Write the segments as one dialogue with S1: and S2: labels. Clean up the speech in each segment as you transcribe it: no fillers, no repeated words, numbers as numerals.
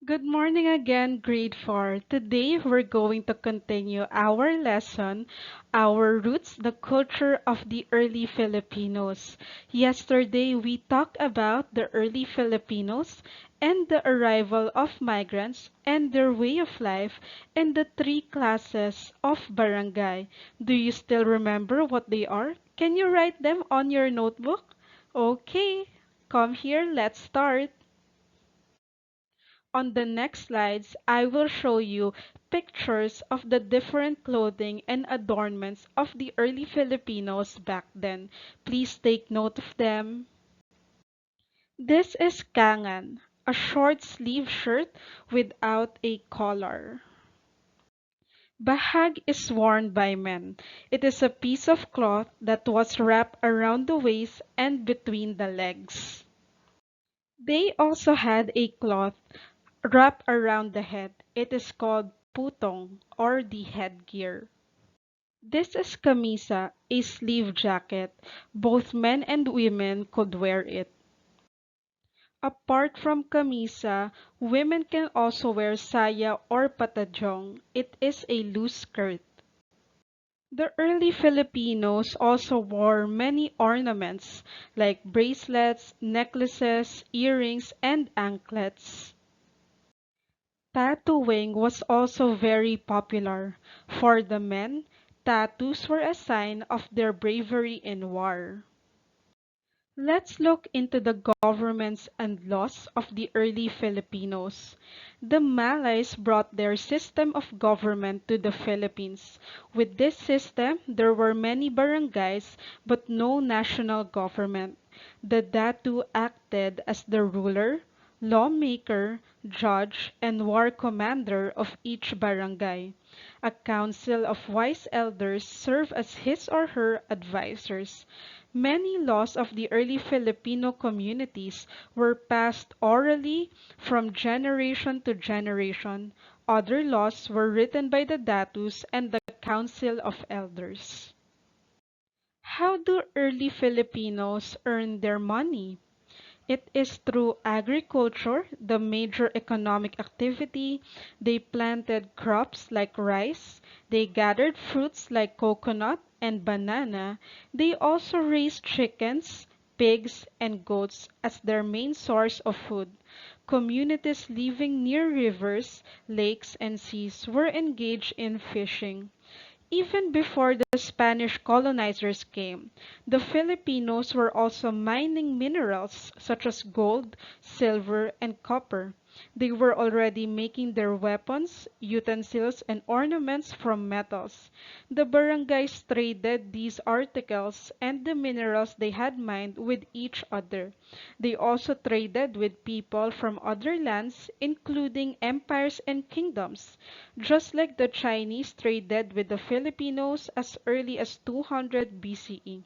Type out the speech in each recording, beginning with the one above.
S1: Good morning again, grade 4. Today we're going to continue our lesson, Our Roots, the Culture of the Early Filipinos. Yesterday we talked about the early Filipinos and the arrival of migrants and their way of life and the three classes of barangay. Do you still remember what they are? Can you write them on your notebook? Okay, come here, let's start. On the next slides, I will show you pictures of the different clothing and adornments of the early Filipinos back then. Please take note of them. This is kangan, a short sleeve shirt without a collar. Bahag is worn by men. It is a piece of cloth that was wrapped around the waist and between the legs. They also had a cloth wrapped around the head. It is called putong or the headgear. This is camisa, a sleeve jacket. Both men and women could wear it. Apart from camisa, women can also wear saya or patajong. It is a loose skirt. The early Filipinos also wore many ornaments like bracelets, necklaces, earrings, and anklets. Tattooing was also very popular. For the men, tattoos were a sign of their bravery in war. Let's look into the governments and laws of the early Filipinos. The Malays brought their system of government to the Philippines. With this system, there were many barangays but no national government. The Datu acted as the ruler, lawmaker, judge, and war commander of each barangay. A council of wise elders served as his or her advisors. Many laws of the early Filipino communities were passed orally from generation to generation. Other laws were written by the datus and the council of elders. How do early Filipinos earn their money? It is through agriculture, the major economic activity. They planted crops like rice. They gathered fruits like coconut and banana. They also raised chickens, pigs, and goats as their main source of food. Communities living near rivers, lakes, and seas were engaged in fishing. Even before the Spanish colonizers came, the Filipinos were also mining minerals such as gold, silver, and copper. They were already making their weapons, utensils, and ornaments from metals. The barangays traded these articles and the minerals they had mined with each other. They also traded with people from other lands, including empires and kingdoms, just like the Chinese traded with the Filipinos as early as 200 BCE.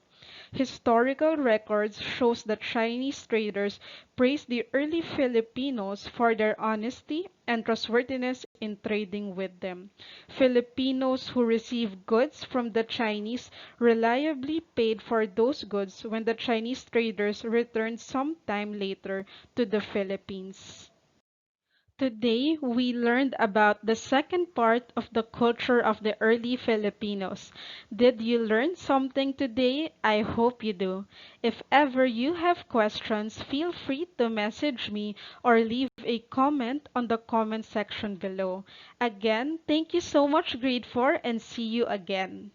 S1: Historical records shows that Chinese traders praised the early Filipinos for their honesty and trustworthiness in trading with them. Filipinos who received goods from the Chinese reliably paid for those goods when the Chinese traders returned sometime later to the Philippines. Today, we learned about the second part of the culture of the early Filipinos. Did you learn something today? I hope you do. If ever you have questions, feel free to message me or leave a comment on the comment section below. Again, thank you so much, grade 4, and see you again.